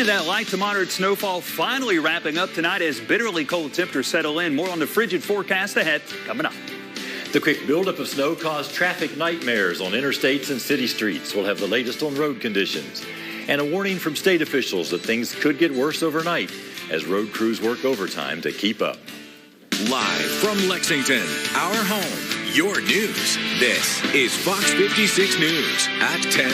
Into that light to moderate snowfall finally wrapping up tonight as bitterly cold temperatures settle in. More on the frigid forecast ahead coming up. The quick buildup of snow caused traffic nightmares on interstates and city streets. We'll have the latest on road conditions. And a warning from state officials that things could get worse overnight as road crews work overtime to keep up. Live from Lexington, our home, your news. This is Fox 56 News at 10.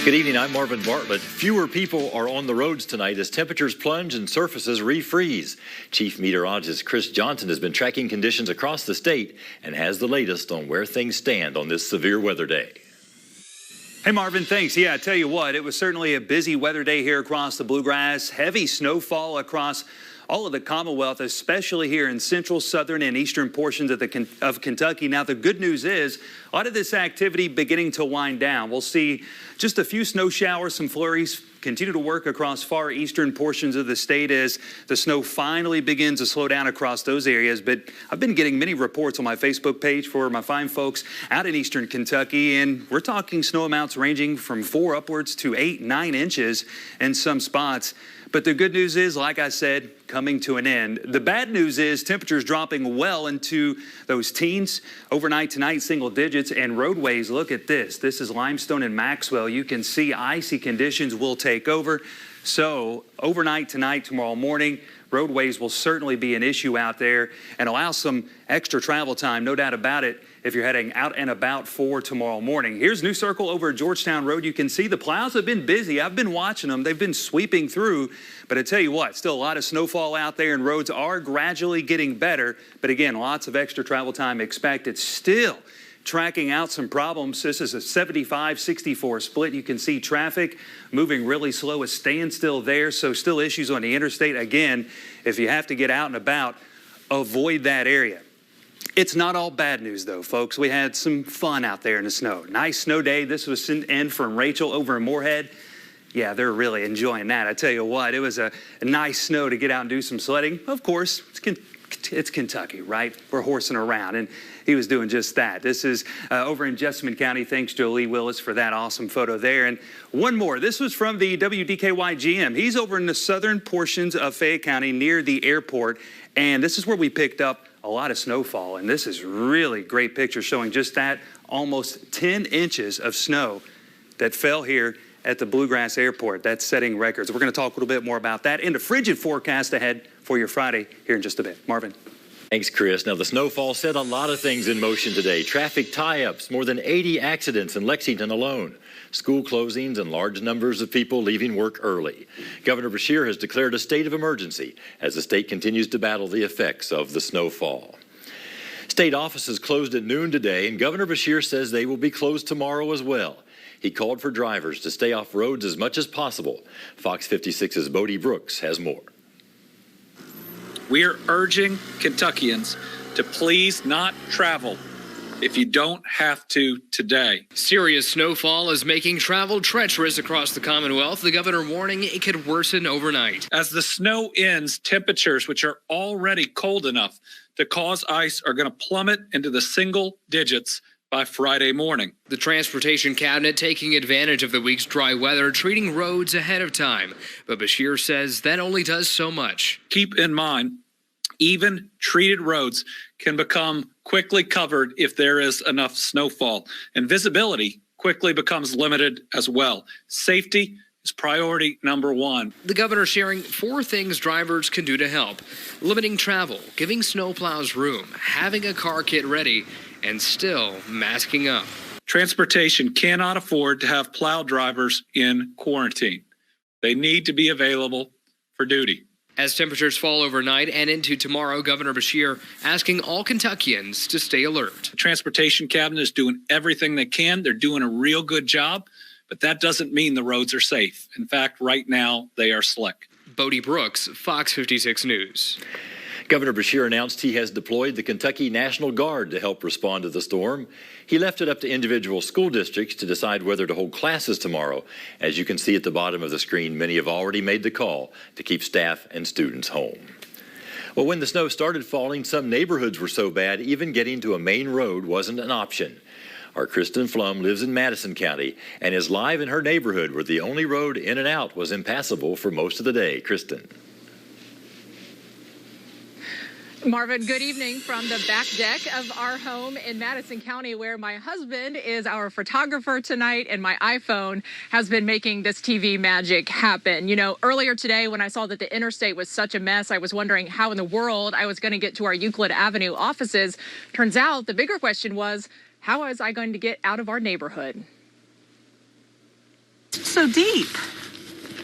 Good evening, I'm Marvin Bartlett. Fewer people are on the roads tonight as temperatures plunge and surfaces refreeze. Chief Meteorologist Chris Johnson has been tracking conditions across the state and has the latest on where things stand on this severe weather day. Hey, Marvin, thanks. Yeah, I tell you what, it was certainly a busy weather day here across the Bluegrass. Heavy snowfall across all of the Commonwealth, especially here in central, southern, and eastern portions of Kentucky. Now, the good news is a lot of this activity beginning to wind down. We'll see just a few snow showers, some flurries continue to work across far eastern portions of the state as the snow finally begins to slow down across those areas. But I've been getting many reports on my Facebook page for my fine folks out in eastern Kentucky, and we're talking snow amounts ranging from 4 upwards to 8, 9 inches in some spots. But the good news is, like I said, coming to an end. The bad news is temperatures dropping well into those teens. Overnight tonight, single digits, and roadways, look at this. This is Limestone and Maxwell. You can see icy conditions will take over. So overnight tonight, tomorrow morning, roadways will certainly be an issue out there and allow some extra travel time, no doubt about it, if you're heading out and about for tomorrow morning. Here's New Circle over at Georgetown Road. You can see the plows have been busy. I've been watching them. They've been sweeping through. But I tell you what, still a lot of snowfall out there and roads are gradually getting better. But again, lots of extra travel time expected. Still tracking out some problems. This is a 75-64 split. You can see traffic moving really slow, a standstill there. So still issues on the interstate. Again, if you have to get out and about, avoid that area. It's not all bad news, though, folks. We had some fun out there in the snow. Nice snow day. This was sent in from Rachel over in Moorhead. Yeah, they're really enjoying that. I tell you what, it was a nice snow to get out and do some sledding. Of course, it's Kentucky, right? We're horsing around, and he was doing just that. This is over in Jessamine County. Thanks, Jolie Willis, for that awesome photo there. And one more. This was from the WDKY GM. He's over in the southern portions of Fayette County near the airport, and this is where we picked up a lot of snowfall, and this is really great picture showing just that, almost 10 inches of snow that fell here at the Bluegrass Airport. That's setting records. We're going to talk a little bit more about that and the frigid forecast ahead for your Friday here in just a bit. Marvin. Thanks, Chris. Now, the snowfall set a lot of things in motion today. Traffic tie-ups, more than 80 accidents in Lexington alone. School closings and large numbers of people leaving work early. Governor Beshear has declared a state of emergency as the state continues to battle the effects of the snowfall. State offices closed at noon today, and Governor Beshear says they will be closed tomorrow as well. He called for drivers to stay off roads as much as possible. Fox 56's Bodie Brooks has more. We are urging Kentuckians to please not travel if you don't have to today. Serious snowfall is making travel treacherous across the Commonwealth. The governor warning it could worsen overnight. As the snow ends, temperatures, which are already cold enough to cause ice, are going to plummet into the single digits by Friday morning. The Transportation Cabinet taking advantage of the week's dry weather, treating roads ahead of time. But Beshear says that only does so much. Keep in mind, even treated roads can become quickly covered if there is enough snowfall, and visibility quickly becomes limited as well. Safety is priority number one. The governor sharing 4 things drivers can do to help: limiting travel, giving snowplows room, having a car kit ready, and still masking up. Transportation cannot afford to have plow drivers in quarantine. They need to be available for duty. As temperatures fall overnight and into tomorrow, Governor Beshear asking all Kentuckians to stay alert. The Transportation Cabinet is doing everything they can. They're doing a real good job, but that doesn't mean the roads are safe. In fact, right now, they are slick. Bodie Brooks, Fox 56 News. Governor Beshear announced he has deployed the Kentucky National Guard to help respond to the storm. He left it up to individual school districts to decide whether to hold classes tomorrow. As you can see at the bottom of the screen, many have already made the call to keep staff and students home. Well, when the snow started falling, some neighborhoods were so bad, even getting to a main road wasn't an option. Our Kristen Flum lives in Madison County and is live in her neighborhood where the only road in and out was impassable for most of the day. Kristen. Marvin, good evening from the back deck of our home in Madison County, where my husband is our photographer tonight, and my iPhone has been making this TV magic happen. You know, earlier today when I saw that the interstate was such a mess, I was wondering how in the world I was going to get to our Euclid Avenue offices. Turns out the bigger question was, how was I going to get out of our neighborhood? So deep.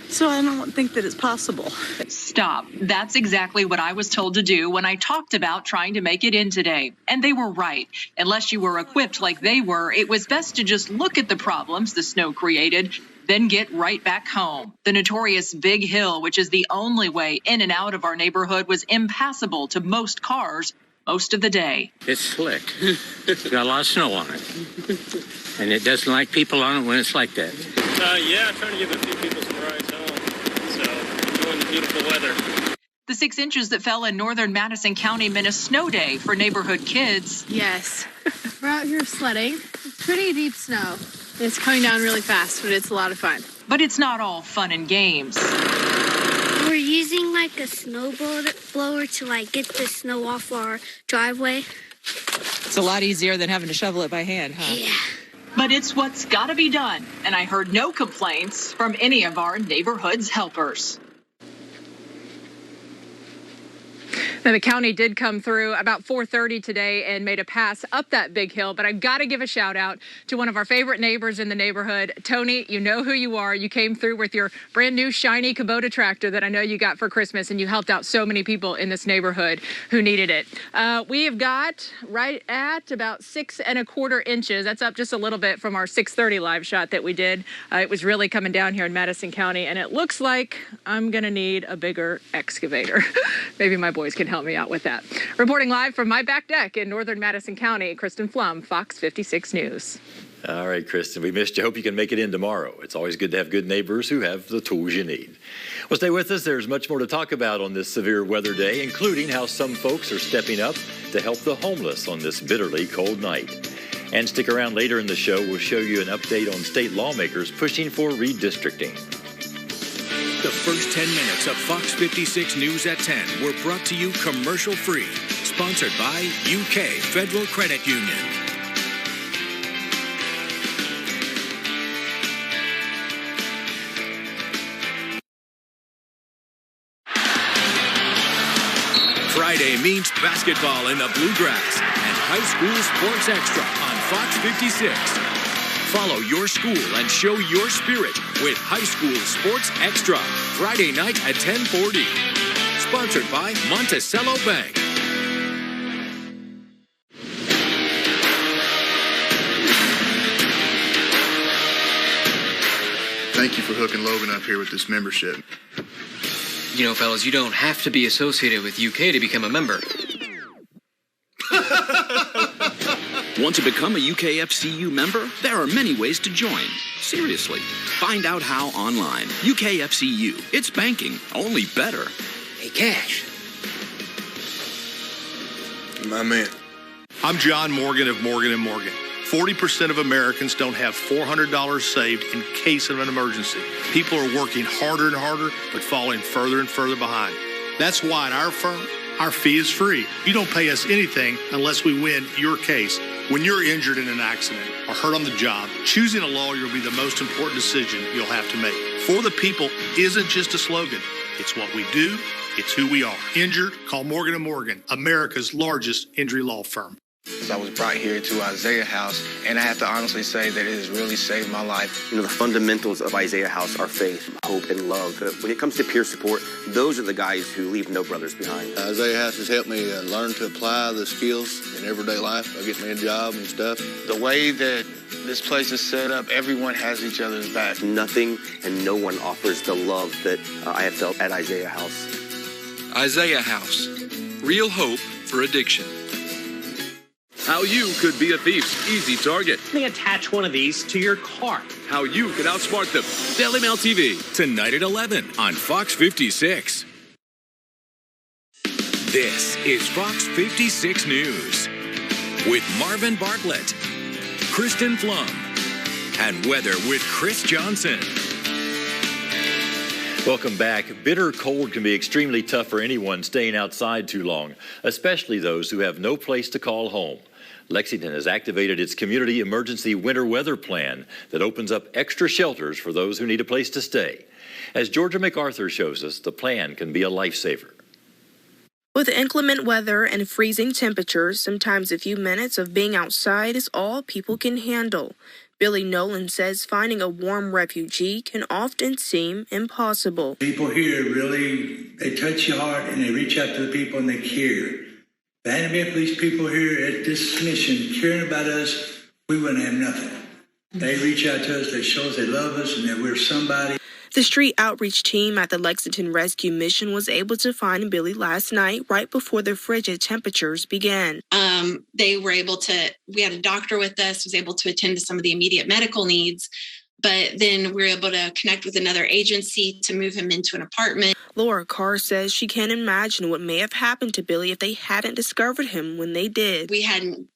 So I don't think that it's possible. Stop. That's exactly what I was told to do when I talked about trying to make it in today. And they were right. Unless you were equipped like they were, it was best to just look at the problems the snow created, then get right back home. The notorious Big Hill, which is the only way in and out of our neighborhood, was impassable to most cars most of the day. It's slick. It's got a lot of snow on it. And it doesn't like people on it when it's like that. Yeah, trying to give a few people some rides home. So, enjoying the beautiful weather. The 6 inches that fell in northern Madison County meant a snow day for neighborhood kids. Yes. We're out here sledding. It's pretty deep snow. It's coming down really fast, but it's a lot of fun. But it's not all fun and games. We're using like a snow blower to get the snow off our driveway. It's a lot easier than having to shovel it by hand, huh? Yeah. But it's what's got to be done, and I heard no complaints from any of our neighborhood's helpers. Now, the county did come through about 4:30 today and made a pass up that big hill, but I've got to give a shout out to one of our favorite neighbors in the neighborhood. Tony, you know who you are. You came through with your brand new shiny Kubota tractor that I know you got for Christmas, and you helped out so many people in this neighborhood who needed it. We have got right at about 6¼ inches. That's up just a little bit from our 6:30 live shot that we did. It was really coming down here in Madison County, and it looks like I'm going to need a bigger excavator. Maybe my boys can help me out with that. Reporting live from my back deck in northern Madison County, Kristen Flum, Fox 56 News. All right, Kristen, we missed you. Hope you can make it in tomorrow. It's always good to have good neighbors who have the tools you need. Well, stay with us. There's much more to talk about on this severe weather day, including how some folks are stepping up to help the homeless on this bitterly cold night. And stick around later in the show. We'll show you an update on state lawmakers pushing for redistricting. The first 10 minutes of Fox 56 News at 10 were brought to you commercial-free. Sponsored by UK Federal Credit Union. Friday means basketball in the Bluegrass and High School Sports Extra on Fox 56. Follow your school and show your spirit with High School Sports Extra, Friday night at 10:40. Sponsored by Monticello Bank. Thank you for hooking Logan up here with this membership. You know, fellas, you don't have to be associated with UK to become a member. Want to become a UKFCU member? There are many ways to join. Seriously. Find out how online. UKFCU. It's banking, only better. Hey, Cash. My man. I'm John Morgan of Morgan & Morgan. 40% of Americans don't have $400 saved in case of an emergency. People are working harder and harder, but falling further and further behind. That's why at our firm, our fee is free. You don't pay us anything unless we win your case. When you're injured in an accident or hurt on the job, choosing a lawyer will be the most important decision you'll have to make. For the people isn't just a slogan. It's what we do. It's who we are. Injured? Call Morgan & Morgan, America's largest injury law firm. I was brought here to Isaiah House, and I have to honestly say that it has really saved my life. You know, the fundamentals of Isaiah House are faith, hope, and love. When it comes to peer support, those are the guys who leave no brothers behind. Isaiah House has helped me learn to apply the skills in everyday life. I get me a job and stuff. The way that this place is set up, everyone has each other's back. Nothing and no one offers the love that I have felt at Isaiah House. Isaiah House, real hope for addiction. How you could be a thief's easy target. Let me attach one of these to your car. How you could outsmart them. Daily Mail TV. Tonight at 11 on Fox 56. This is Fox 56 News with Marvin Bartlett. Kristen Flum. And weather with Chris Johnson. Welcome back. Bitter cold can be extremely tough for anyone staying outside too long, especially those who have no place to call home. Lexington has activated its community emergency winter weather plan that opens up extra shelters for those who need a place to stay. As Georgia MacArthur shows us, the plan can be a lifesaver. With inclement weather and freezing temperatures, sometimes a few minutes of being outside is all people can handle. Billy Nolan says finding a warm refugee can often seem impossible. People here really, they touch your heart and they reach out to the people and they care. If there hadn't been police people here at this mission caring about us, we wouldn't have nothing. They reach out to us, they show us they love us and that we're somebody. The street outreach team at the Lexington Rescue Mission was able to find Billy last night right before the frigid temperatures began. They were able to, we had a doctor with us, was able to attend to some of the immediate medical needs, but then we were able to connect with another agency to move him into an apartment. Laura Carr says she can't imagine what may have happened to Billy if they hadn't discovered him when they did. We hadn't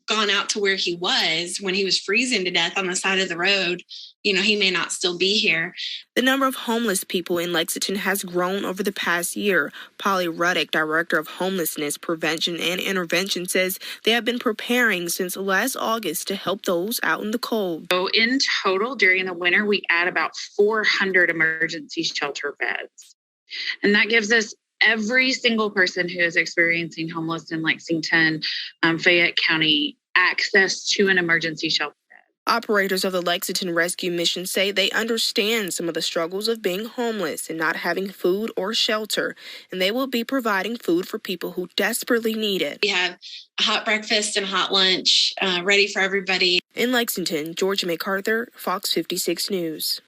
gone out to where he was when he was freezing to death on the side of the road. You know, he may not still be here. The number of homeless people in Lexington has grown over the past year. Polly Ruddick, Director of Homelessness Prevention and Intervention, says they have been preparing since last August to help those out in the cold. So in total, during the winter, we add about 400 emergency shelter beds. And that gives us every single person who is experiencing homelessness in Lexington, Fayette County, access to an emergency shelter. Operators of the Lexington Rescue Mission say they understand some of the struggles of being homeless and not having food or shelter, and they will be providing food for people who desperately need it. We have a hot breakfast and a hot lunch ready for everybody. In Lexington, Georgia MacArthur, Fox 56 News.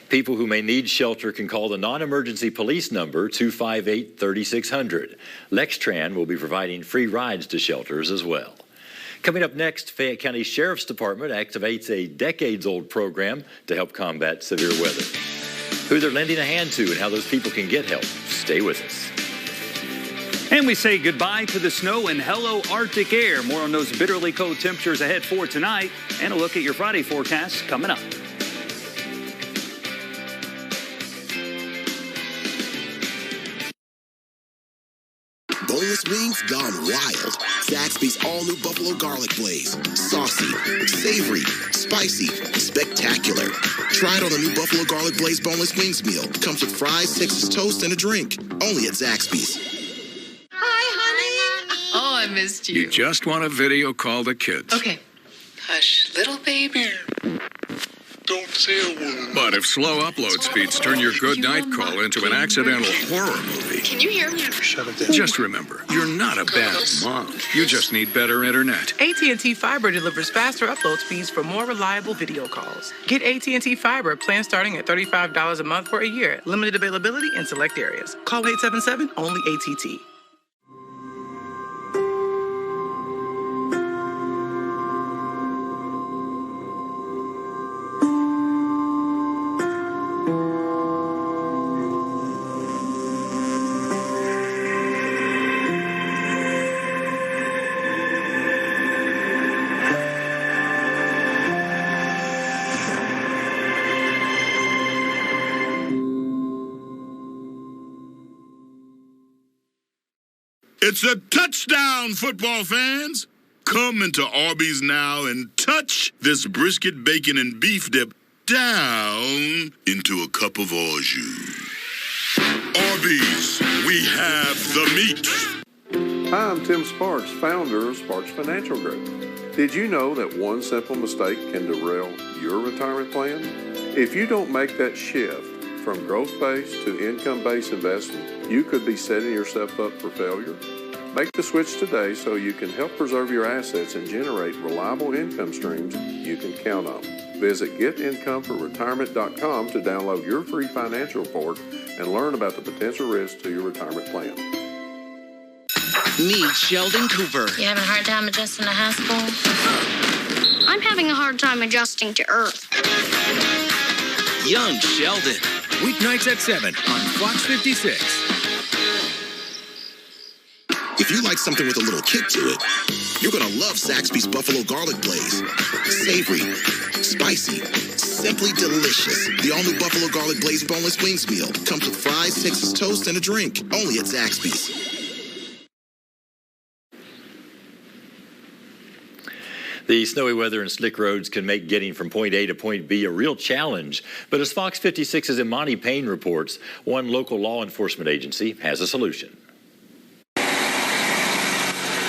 People who may need shelter can call the non-emergency police number 258-3600. Lextran will be providing free rides to shelters as well. Coming up next, Fayette County Sheriff's Department activates a decades-old program to help combat severe weather. Who they're lending a hand to and how those people can get help. Stay with us. And we say goodbye to the snow and hello Arctic air. More on those bitterly cold temperatures ahead for tonight and a look at your Friday forecast coming up. Boneless wings gone wild. Zaxby's all-new Buffalo Garlic Blaze. Saucy, savory, spicy, spectacular. Try it on the new Buffalo Garlic Blaze Boneless Wings meal. Comes with fries, Texas toast, and a drink. Only at Zaxby's. Hi, honey. Oh, I missed you. You just want a video call the kids. Okay. Hush, little baby. Don't say a word. But if slow upload speeds turn your good night call into an accidental horror movie. Can you hear me? Shut it down. Just remember, you're not a bad mom. You just need better internet. AT&T Fiber delivers faster upload speeds for more reliable video calls. Get AT&T Fiber, plan starting at $35 a month for a year. Limited availability in select areas. Call 877 only ATT. It's a touchdown, football fans! Come into Arby's now and touch this brisket, bacon, and beef dip down into a cup of au jus. Arby's, we have the meat. Hi, I'm Tim Sparks, founder of Sparks Financial Group. Did you know that one simple mistake can derail your retirement plan? If you don't make that shift from growth-based to income-based investment, you could be setting yourself up for failure. Make the switch today so you can help preserve your assets and generate reliable income streams you can count on. Visit getincomeforretirement.com to download your free financial report and learn about the potential risks to your retirement plan. Meet Sheldon Cooper. You having a hard time adjusting to high school? I'm having a hard time adjusting to Earth. Young Sheldon. Weeknights at 7 on Fox 56. If you like something with a little kick to it, you're going to love Zaxby's Buffalo Garlic Blaze. Savory, spicy, simply delicious. The all-new Buffalo Garlic Blaze boneless wings meal comes with fries, Texas toast, and a drink. Only at Zaxby's. The snowy weather and slick roads can make getting from point A to point B a real challenge. But as Fox 56's Imani Payne reports, one local law enforcement agency has a solution.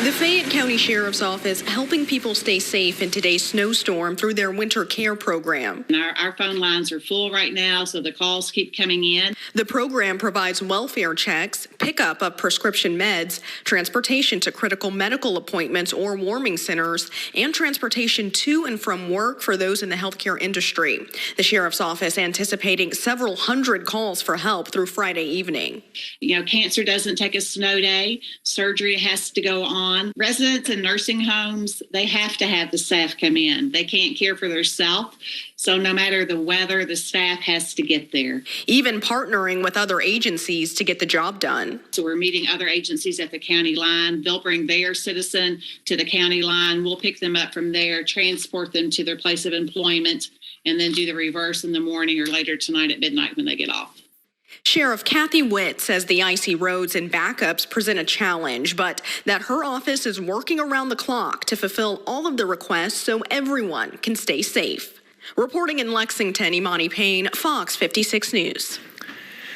The Fayette County Sheriff's Office helping people stay safe in today's snowstorm through their winter care program. Our phone lines are full right now, so the calls keep coming in. The program provides welfare checks, pickup of prescription meds, transportation to critical medical appointments or warming centers, and transportation to and from work for those in the healthcare industry. The Sheriff's Office anticipating several hundred calls for help through Friday evening. You know, cancer doesn't take a snow day. Surgery has to go on. Residents in nursing homes, they have to have the staff come in. They can't care for themselves. So no matter the weather, the staff has to get there. Even partnering with other agencies to get the job done. So we're meeting other agencies at the county line. They'll bring their citizen to the county line. We'll pick them up from there, transport them to their place of employment, and then do the reverse in the morning or later tonight at midnight when they get off. Sheriff Kathy Witt says the icy roads and backups present a challenge, but that her office is working around the clock to fulfill all of the requests so everyone can stay safe. Reporting in Lexington, Imani Payne, Fox 56 News.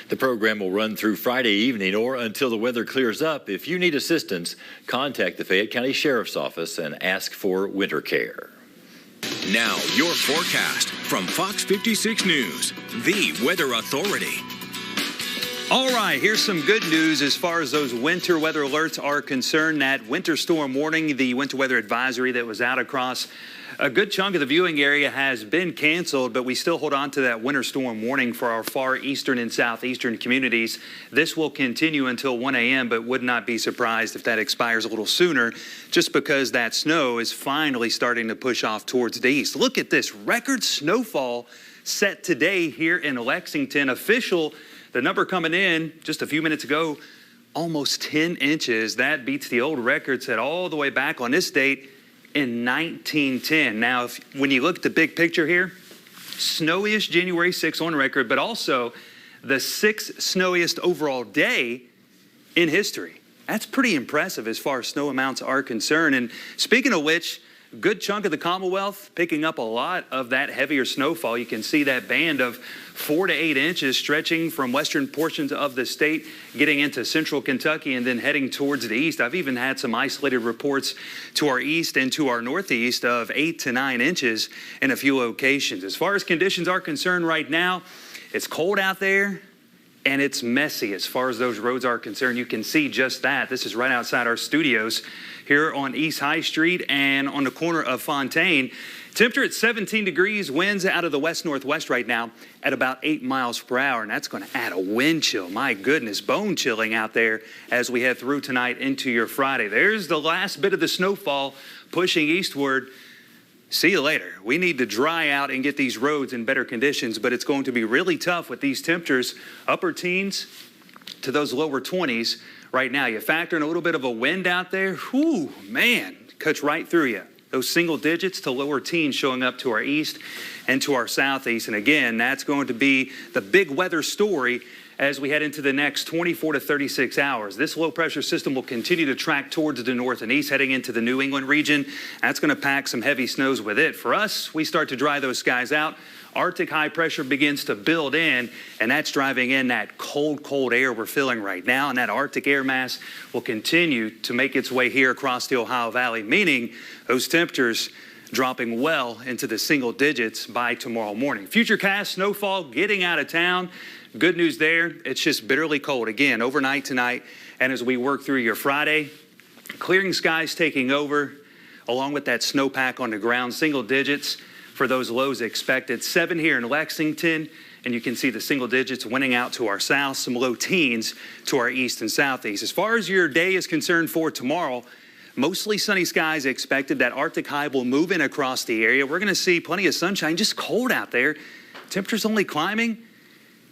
The program will run through Friday evening or until the weather clears up. If you need assistance, contact the Fayette County Sheriff's Office and ask for winter care. Now, your forecast from Fox 56 News, the weather authority. All right, here's some good news as far as those winter weather alerts are concerned. That winter storm warning, the winter weather advisory that was out across a good chunk of the viewing area has been canceled, but we still hold on to that winter storm warning for our far eastern and southeastern communities. This will continue until 1 a.m., but would not be surprised if that expires a little sooner, just because that snow is finally starting to push off towards the east. Look at this record snowfall set today here in Lexington. The number coming in just a few minutes ago, almost 10 inches. That beats the old record set all the way back on this date in 1910. Now, when you look at the big picture here, snowiest January 6th on record, but also the sixth snowiest overall day in history. That's pretty impressive as far as snow amounts are concerned. And speaking of which, a good chunk of the Commonwealth picking up a lot of that heavier snowfall. You can see that band of 4 to 8 inches stretching from western portions of the state, getting into central Kentucky and then heading towards the east. I've even had some isolated reports to our east and to our northeast of 8 to 9 inches in a few locations. As far as conditions are concerned right now, it's cold out there and it's messy as far as those roads are concerned. You can see just that. This is right outside our studios here on East High Street and on the corner of Fontaine. Temperature at 17 degrees, winds out of the west-northwest right now at about 8 miles per hour, and that's going to add a wind chill. My goodness, bone chilling out there as we head through tonight into your Friday. There's the last bit of the snowfall pushing eastward. See you later. We need to dry out and get these roads in better conditions, but it's going to be really tough with these temperatures, upper teens to those lower 20s right now. You factor in a little bit of a wind out there, whew, man, cuts right through you. Those single digits to lower teens showing up to our east and to our southeast. And again, that's going to be the big weather story as we head into the next 24 to 36 hours. This low pressure system will continue to track towards the north and east, heading into the New England region. That's going to pack some heavy snows with it. For us, we start to dry those skies out. Arctic high pressure begins to build in, and that's driving in that cold, cold air we're feeling right now. And that Arctic air mass will continue to make its way here across the Ohio Valley, meaning those temperatures dropping well into the single digits by tomorrow morning. Futurecast snowfall getting out of town. Good news there. It's just bitterly cold again overnight tonight. And as we work through your Friday, clearing skies taking over along with that snowpack on the ground, single digits for those lows expected. 7 here in Lexington, and you can see the single digits winning out to our south, some low teens to our east and southeast. As far as your day is concerned for tomorrow, mostly sunny skies expected. That Arctic high will move in across the area. We're going to see plenty of sunshine, just cold out there. Temperatures only climbing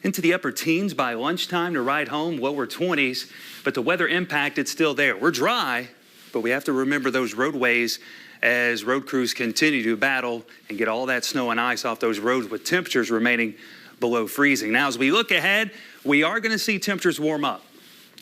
into the upper teens by lunchtime to ride home, lower 20s. But the weather impact, it's still there. We're dry, but we have to remember those roadways as road crews continue to battle and get all that snow and ice off those roads with temperatures remaining below freezing. Now, as we look ahead, we are going to see temperatures warm up.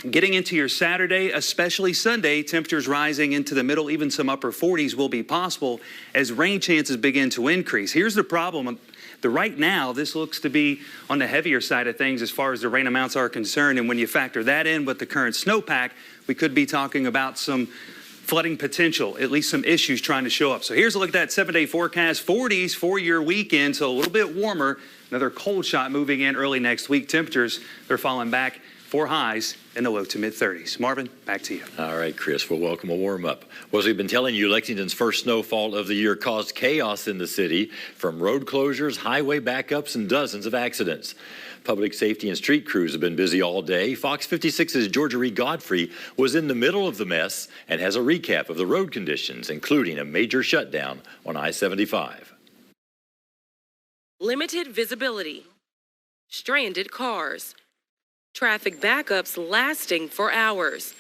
Getting into your Saturday, especially Sunday, temperatures rising into the middle, even some upper 40s will be possible as rain chances begin to increase. Here's the problem. Right now, this looks to be on the heavier side of things as far as the rain amounts are concerned. And when you factor that in with the current snowpack, we could be talking about some flooding potential, at least some issues trying to show up. So here's a look at that 7-day forecast. 40s for your weekend, so a little bit warmer. Another cold shot moving in early next week. Temperatures, they're falling back for highs in the low to mid 30s. Marvin, back to you. All right, Chris, we'll welcome a warm up. Well, as we've been telling you, Lexington's first snowfall of the year caused chaos in the city, from road closures, highway backups, and dozens of accidents. Public safety and street crews have been busy all day. Fox 56's Georgia Godfrey was in the middle of the mess and has a recap of the road conditions, including a major shutdown on I-75. Limited visibility, stranded cars, traffic backups lasting for hours.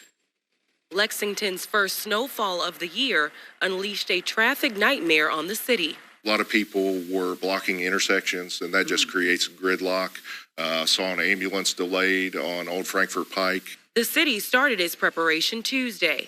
Lexington's first snowfall of the year unleashed a traffic nightmare on the city. A lot of people were blocking intersections, and that just creates gridlock. Saw an ambulance delayed on Old Frankfort Pike. The city started its preparation Tuesday.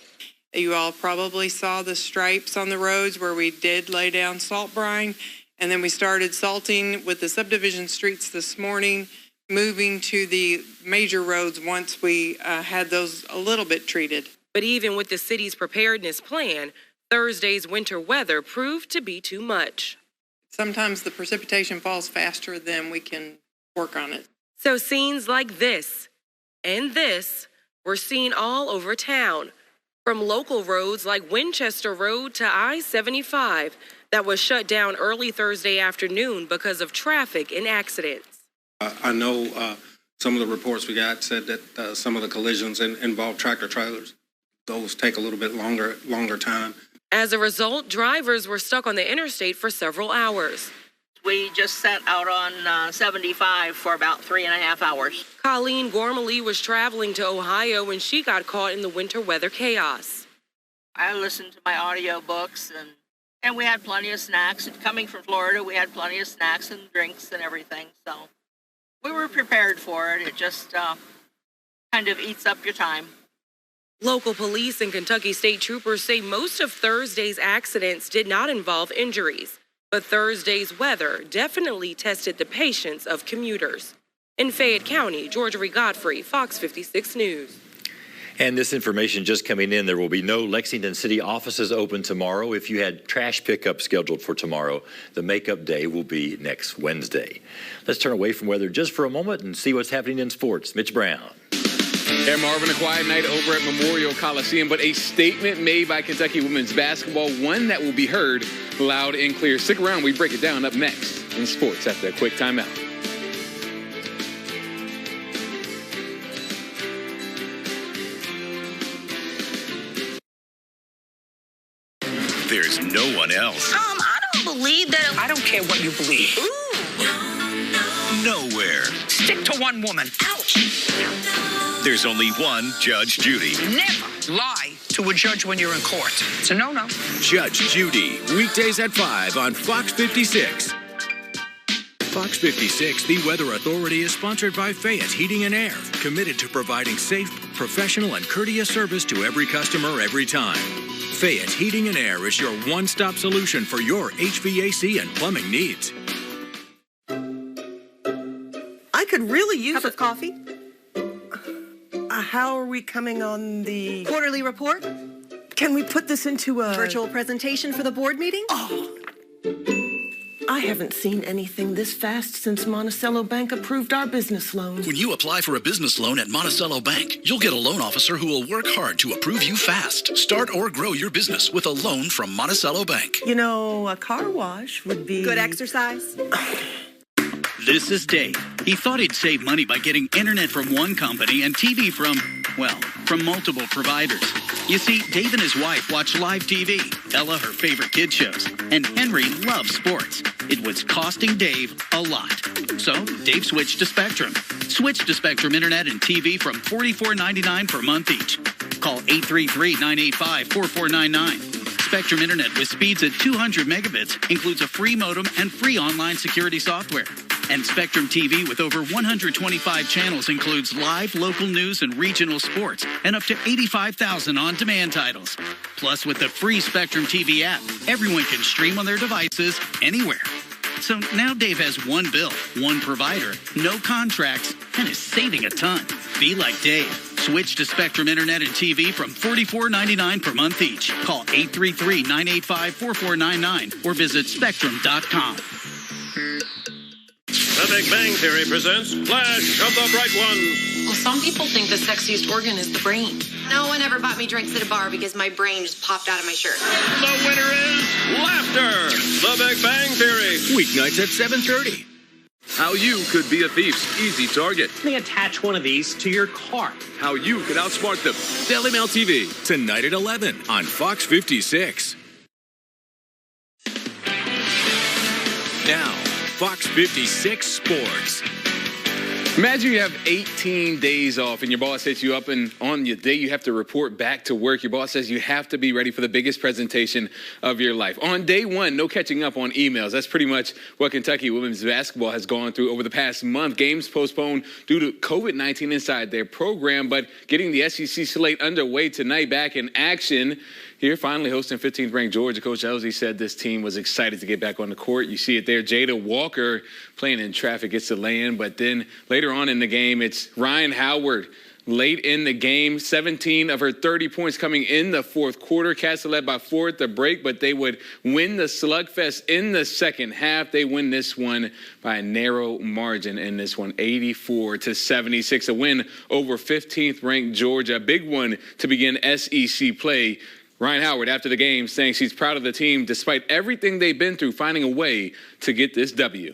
You all probably saw the stripes on the roads where we did lay down salt brine, and then we started salting with the subdivision streets this morning, moving to the major roads once we had those a little bit treated. But even with the city's preparedness plan, Thursday's winter weather proved to be too much. Sometimes the precipitation falls faster than we can work on it. So scenes like this and this were seen all over town, from local roads like Winchester Road to I-75 that was shut down early Thursday afternoon because of traffic and accidents. I know some of the reports we got said that some of the collisions involve tractor trailers. Those take a little bit longer time. As a result, drivers were stuck on the interstate for several hours. We just sat out on 75 for about 3.5 hours. Colleen Gormley was traveling to Ohio when she got caught in the winter weather chaos. I listened to my audio books, and we had plenty of snacks. Coming from Florida, we had plenty of snacks and drinks and everything, so we were prepared for it. It just kind of eats up your time. Local police and Kentucky State Troopers say most of Thursday's accidents did not involve injuries, but Thursday's weather definitely tested the patience of commuters. In Fayette County, Georgia Godfrey, Fox 56 News. And this information just coming in, there will be no Lexington City offices open tomorrow. If you had trash pickup scheduled for tomorrow, the makeup day will be next Wednesday. Let's turn away from weather just for a moment and see what's happening in sports. Mitch Brown. Yeah, Marvin, a quiet night over at Memorial Coliseum, but a statement made by Kentucky women's basketball, one that will be heard loud and clear. Stick around, we break it down up next in sports after a quick timeout. There's no one else. I don't believe that. I don't care what you believe. Nowhere. Stick to one woman. Ouch. There's only one Judge Judy. Never lie to a judge when you're in court. It's a no-no. Judge Judy, weekdays at 5 on Fox 56. Fox 56, the weather authority, is sponsored by Fayette Heating and Air, committed to providing safe, professional, and courteous service to every customer every time. Fayette Heating and Air is your one-stop solution for your HVAC and plumbing needs. I could really use a cup of coffee. How are we coming on the quarterly report? Can we put this into a virtual presentation for the board meeting? Oh, I haven't seen anything this fast since Monticello Bank approved our business loan. When you apply for a business loan at Monticello Bank, you'll get a loan officer who will work hard to approve you fast. Start or grow your business with a loan from Monticello Bank. You know, a car wash would be good exercise. This is Dave. He thought he'd save money by getting internet from one company and TV from well, from multiple providers. You see, Dave and his wife watch live TV, Ella her favorite kid shows, and Henry loves sports. It was costing Dave a lot. So Dave switched to Spectrum. Switch to Spectrum Internet and TV from $44.99 per month each. Call 833-985-4499. Spectrum Internet with speeds at 200 megabits includes a free modem and free online security software. And Spectrum TV with over 125 channels includes live local news and regional sports and up to 85,000 on-demand titles. Plus, with the free Spectrum TV app, everyone can stream on their devices anywhere. So now Dave has one bill, one provider, no contracts, and is saving a ton. Be like Dave. Switch to Spectrum Internet and TV from $44.99 per month each. Call 833-985-4499 or visit spectrum.com. The Big Bang Theory presents Flash of the Bright One. Well, some people think the sexiest organ is the brain. No one ever bought me drinks at a bar because my brain just popped out of my shirt. The winner is laughter. The Big Bang Theory. Weeknights at 7:30. How you could be a thief's easy target. Let me attach one of these to your car. How you could outsmart them. Daily Mail TV, tonight at 11 on Fox 56. Now, Fox 56 Sports. Imagine you have 18 days off and your boss hits you up, and on your day you have to report back to work. Your boss says you have to be ready for the biggest presentation of your life. On day one, no catching up on emails. That's pretty much what Kentucky women's basketball has gone through over the past month. Games postponed due to COVID-19 inside their program, but getting the SEC slate underway tonight, back in action. Here, finally hosting 15th ranked Georgia. Coach Elsie said this team was excited to get back on the court. You see it there. Jada Walker playing in traffic gets the lay-in, but then later on in the game, it's Ryan Howard. Late in the game, 17 of her 30 points coming in the fourth quarter. Cats led by 4 at the break, but they would win the slugfest in the second half. They win this one by a narrow margin in this one, 84-76. A win over 15th ranked Georgia. A big one to begin SEC play. Ryan Howard, after the game, saying she's proud of the team despite everything they've been through, finding a way to get this W.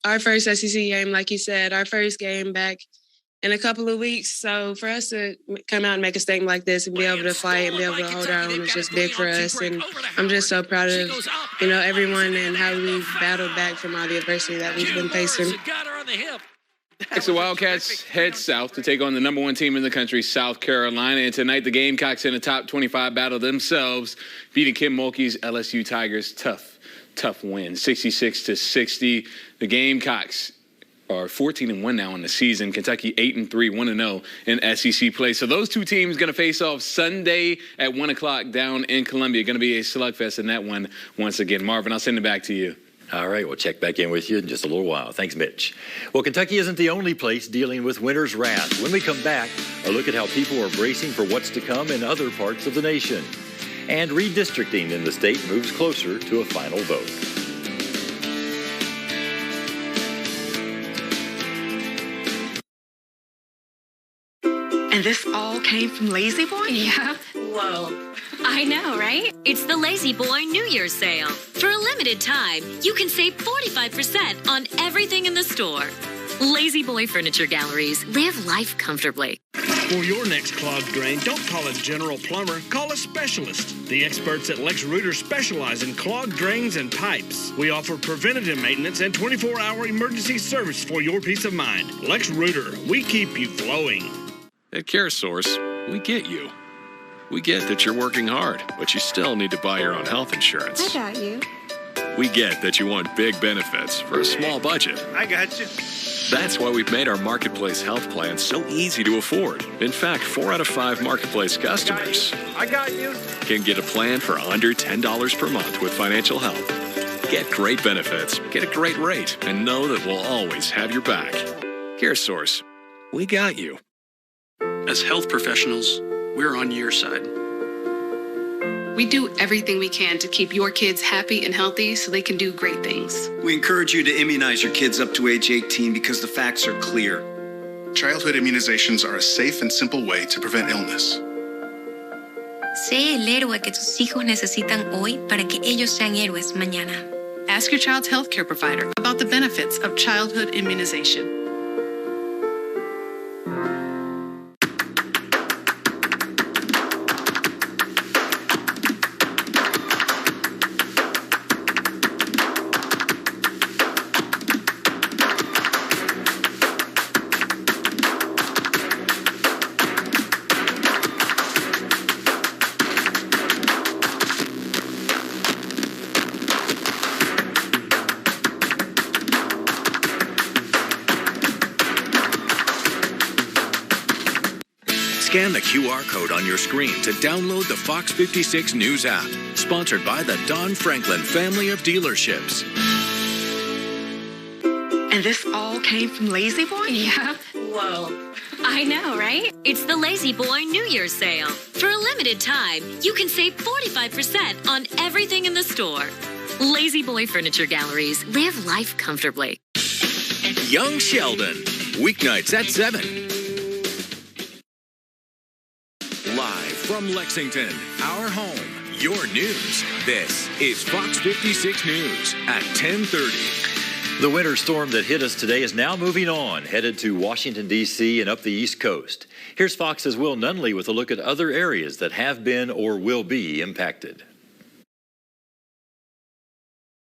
Our first SEC game, like you said, our first game back in a couple of weeks. So for us to come out and make a statement like this and be able to fight and be able to hold our own is just big for us. And I'm just so proud of, everyone and how we've battled back from all the adversity that we've been facing. The Wildcats head south to take on the number 1 team in the country, South Carolina. And tonight, the Gamecocks in a top 25 battle themselves, beating Kim Mulkey's LSU Tigers. Tough win, 66-60. The Gamecocks are 14-1 now in the season. Kentucky 8-3, 1-0 in SEC play. So those two teams going to face off Sunday at 1 o'clock down in Columbia. Going to be a slugfest in that one once again. Marvin, I'll send it back to you. All right, we'll check back in with you in just a little while. Thanks, Mitch. Well, Kentucky isn't the only place dealing with winter's wrath. When we come back, a look at how people are bracing for what's to come in other parts of the nation. And redistricting in the state moves closer to a final vote. And this all came from Lazy Boy? Yeah. Whoa. I know, right? It's the Lazy Boy New Year's sale. For a limited time, you can save 45% on everything in the store. Lazy Boy Furniture Galleries. Live life comfortably. For your next clogged drain, don't call a general plumber. Call a specialist. The experts at Lex Reuter specialize in clogged drains and pipes. We offer preventative maintenance and 24-hour emergency service for your peace of mind. Lex Reuter, we keep you flowing. At CareSource, we get you. We get that you're working hard, but you still need to buy your own health insurance. I got you. We get that you want big benefits for a small budget. I got you. That's why we've made our Marketplace health plans so easy to afford. In fact, 4 out of 5 Marketplace customers I got you. can get a plan for under $10 per month with financial help. Get great benefits, get a great rate, and know that we'll always have your back. CareSource, we got you. As health professionals, we're on your side. We do everything we can to keep your kids happy and healthy so they can do great things. We encourage you to immunize your kids up to age 18 because the facts are clear. Childhood immunizations are a safe and simple way to prevent illness. Sé el héroe que tus hijos necesitan hoy para que ellos sean héroes mañana. Ask your child's healthcare provider about the benefits of childhood immunization. Scan the QR code on your screen to download the Fox 56 News app. Sponsored by the Don Franklin family of dealerships. And this all came from Lazy Boy? Yeah. Whoa. I know, right? It's the Lazy Boy New Year's sale. For a limited time, you can save 45% on everything in the store. Lazy Boy Furniture Galleries. Live life comfortably. Young Sheldon. Weeknights at 7. Live from Lexington, our home, your news. This is Fox 56 News at 10:30. The winter storm that hit us today is now moving on, headed to Washington, D.C. and up the East Coast. Here's Fox's Will Nunley with a look at other areas that have been or will be impacted.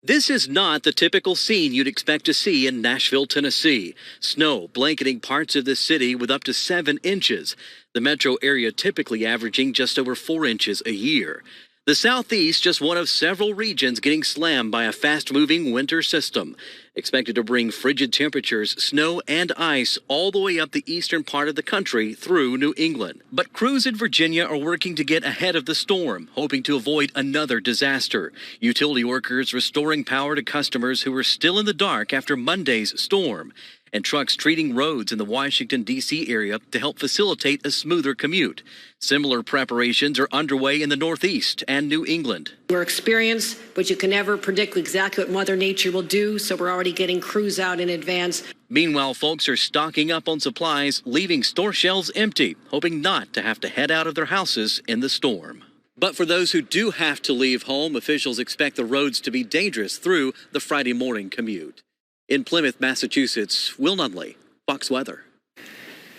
This is not the typical scene you'd expect to see in Nashville, Tennessee. Snow blanketing parts of the city with up to 7 inches. The metro area typically averaging just over 4 inches a year. The Southeast just one of several regions getting slammed by a fast-moving winter system. Expected to bring frigid temperatures, snow, and ice all the way up the eastern part of the country through New England. But crews in Virginia are working to get ahead of the storm, hoping to avoid another disaster. Utility workers restoring power to customers who are still in the dark after Monday's storm. And trucks treating roads in the Washington, D.C. area to help facilitate a smoother commute. Similar preparations are underway in the Northeast and New England. We're experienced, but you can never predict exactly what Mother Nature will do, so we're already getting crews out in advance. Meanwhile, folks are stocking up on supplies, leaving store shelves empty, hoping not to have to head out of their houses in the storm. But for those who do have to leave home, officials expect the roads to be dangerous through the Friday morning commute. In Plymouth, Massachusetts, Will Nunley, Fox Weather.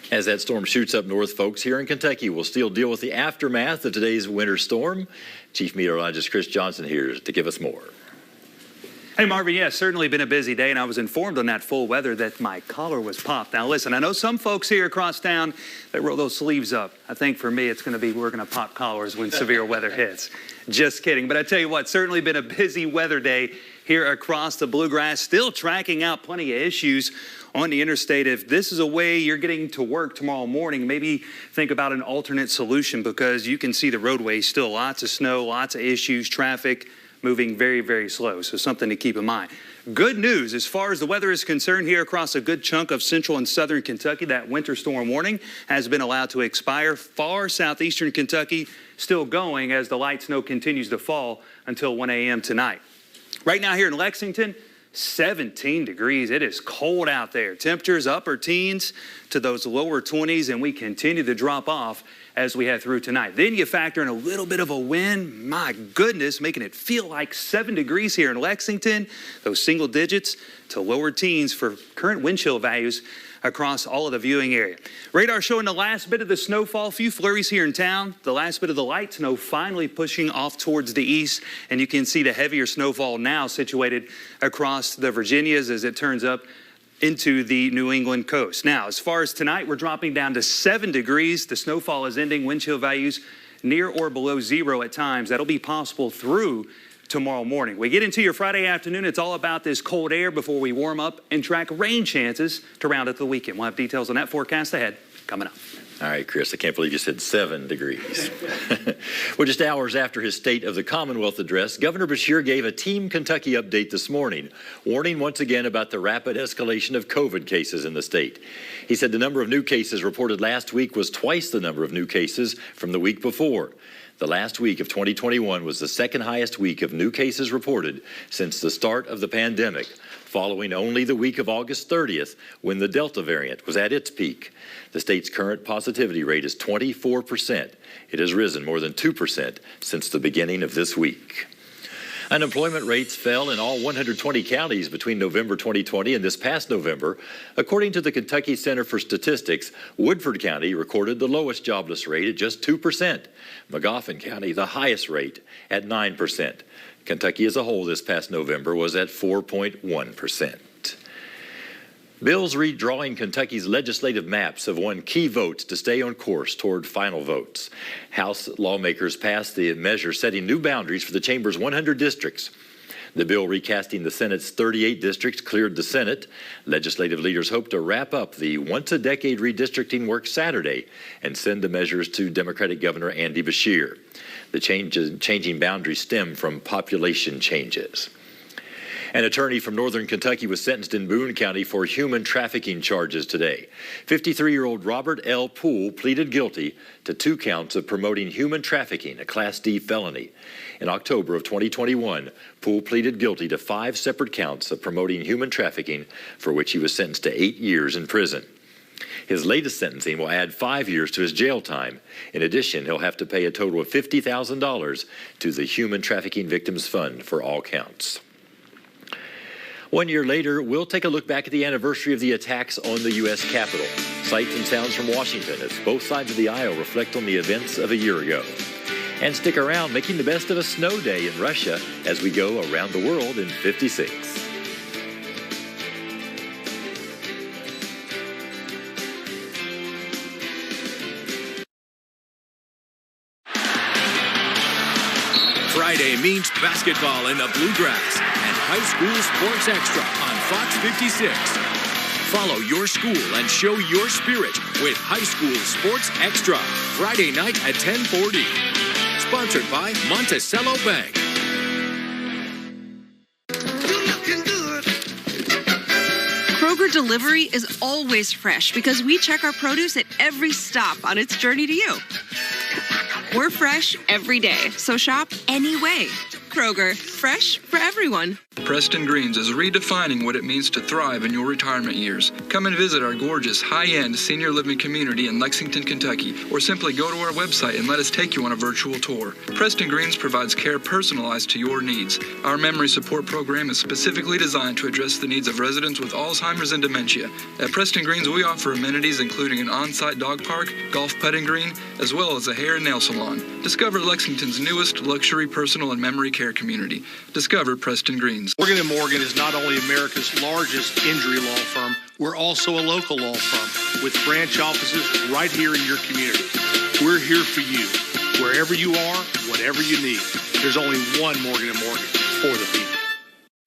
As that storm shoots up north, folks here in Kentucky will still deal with the aftermath of today's winter storm. Chief Meteorologist Chris Johnson here to give us more. Hey, Marvin, yeah, certainly been a busy day, and I was informed on that full weather that my collar was popped. Now, listen, I know some folks here across town, they roll those sleeves up. I think for me, it's going to be we're going to pop collars when severe weather hits. Just kidding. But I tell you what, certainly been a busy weather day here across the Bluegrass, still tracking out plenty of issues on the interstate. If this is a way you're getting to work tomorrow morning, maybe think about an alternate solution, because you can see the roadways still lots of snow, lots of issues, traffic moving very, very slow. So something to keep in mind. Good news as far as the weather is concerned here across a good chunk of central and southern Kentucky. That winter storm warning has been allowed to expire. Far southeastern Kentucky still going as the light snow continues to fall until 1 a.m. tonight. Right now here in Lexington, 17 degrees. It is cold out there. Temperatures upper teens to those lower 20s, and we continue to drop off as we head through tonight. Then you factor in a little bit of a wind. My goodness, making it feel like 7 degrees here in Lexington. Those single digits to lower teens for current wind chill values across all of the viewing area. Radar showing the last bit of the snowfall, few flurries here in town. The last bit of the light snow finally pushing off towards the east, and you can see the heavier snowfall now situated across the Virginias as it turns up into the New England coast. Now, as far as tonight, we're dropping down to 7 degrees. The snowfall is ending. Wind chill values near or below 0 at times. That'll be possible through tomorrow morning. We get into your Friday afternoon. It's all about this cold air before we warm up and track rain chances to round out the weekend. We'll have details on that forecast ahead coming up. All right, Chris, I can't believe you said 7 degrees. Well, just hours after his State of the Commonwealth address, Governor Beshear gave a Team Kentucky update this morning, warning once again about the rapid escalation of COVID cases in the state. He said the number of new cases reported last week was twice the number of new cases from the week before. The last week of 2021 was the second highest week of new cases reported since the start of the pandemic, following only the week of August 30th when the Delta variant was at its peak. The state's current positivity rate is 24%. It has risen more than 2% since the beginning of this week. Unemployment rates fell in all 120 counties between November 2020 and this past November. According to the Kentucky Center for Statistics, Woodford County recorded the lowest jobless rate at just 2%. Magoffin County, the highest rate at 9%. Kentucky as a whole this past November was at 4.1%. Bills redrawing Kentucky's legislative maps have won key votes to stay on course toward final votes. House lawmakers passed the measure setting new boundaries for the chamber's 100 districts. The bill recasting the Senate's 38 districts cleared the Senate. Legislative leaders hope to wrap up the once-a-decade redistricting work Saturday and send the measures to Democratic Governor Andy Beshear. The changing boundaries stem from population changes. An attorney from northern Kentucky was sentenced in Boone County for human trafficking charges today. 53-year-old Robert L. Poole pleaded guilty to 2 counts of promoting human trafficking, a Class D felony. In October of 2021, Poole pleaded guilty to 5 separate counts of promoting human trafficking, for which he was sentenced to 8 years in prison. His latest sentencing will add 5 years to his jail time. In addition, he'll have to pay a total of $50,000 to the Human Trafficking Victims Fund for all counts. 1 year later, we'll take a look back at the anniversary of the attacks on the U.S. Capitol. Sights and sounds from Washington as both sides of the aisle reflect on the events of a year ago. And stick around, making the best of a snow day in Russia as we go around the world in 56. Friday means basketball in the Bluegrass and High School Sports Extra on Fox 56. Follow your school and show your spirit with High School Sports Extra, Friday night at 10:40. Sponsored by Monticello Bank. Kroger Delivery is always fresh because we check our produce at every stop on its journey to you. We're fresh every day, so shop anyway. Kroger, fresh for everyone. Preston Greens is redefining what it means to thrive in your retirement years. Come and visit our gorgeous, high-end senior living community in Lexington, Kentucky, or simply go to our website and let us take you on a virtual tour. Preston Greens provides care personalized to your needs. Our memory support program is specifically designed to address the needs of residents with Alzheimer's and dementia. At Preston Greens, we offer amenities including an on-site dog park, golf putting green, as well as a hair and nail salon. Discover Lexington's newest luxury personal and memory care community. Discover Preston Greens. Morgan & Morgan is not only America's largest injury law firm, we're also a local law firm with branch offices right here in your community. We're here for you, wherever you are, whatever you need. There's only one Morgan & Morgan for the people.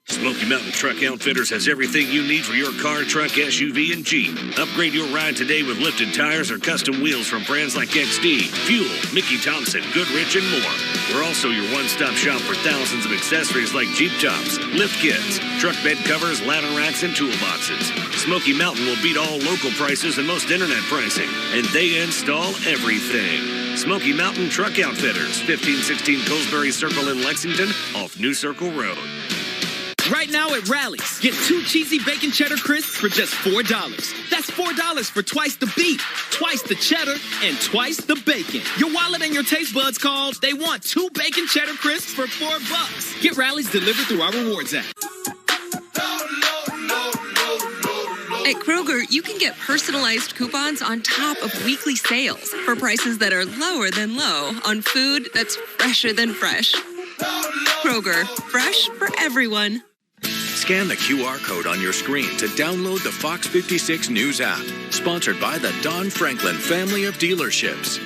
Smoky Mountain Truck Outfitters has everything you need for your car, truck, SUV, and Jeep. Upgrade your ride today with lifted tires or custom wheels from brands like XD, Fuel, Mickey Thompson, Goodrich, and more. We're also your one-stop shop for thousands of accessories like Jeep tops, lift kits, truck bed covers, ladder racks, and toolboxes. Smoky Mountain will beat all local prices and most internet pricing, and they install everything. Smoky Mountain Truck Outfitters, 1516 Pillsbury Circle in Lexington, off New Circle Road. Right now at Rally's, get 2 cheesy bacon cheddar crisps for just $4. That's $4 for twice the beef, twice the cheddar, and twice the bacon. Your wallet and your taste buds called. They want 2 bacon cheddar crisps for $4. Get Rally's delivered through our rewards app. At Kroger, you can get personalized coupons on top of weekly sales for prices that are lower than low on food that's fresher than fresh. Kroger, fresh for everyone. Scan the QR code on your screen to download the Fox 56 News app. Sponsored by the Don Franklin family of dealerships.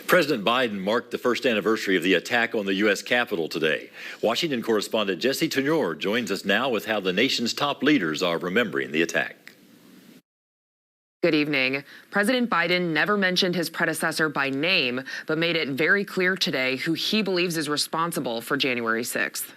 President Biden marked the first anniversary of the attack on the U.S. Capitol today. Washington correspondent Jesse Tenor joins us now with how the nation's top leaders are remembering the attack. Good evening. President Biden never mentioned his predecessor by name, but made it very clear today who he believes is responsible for January 6th.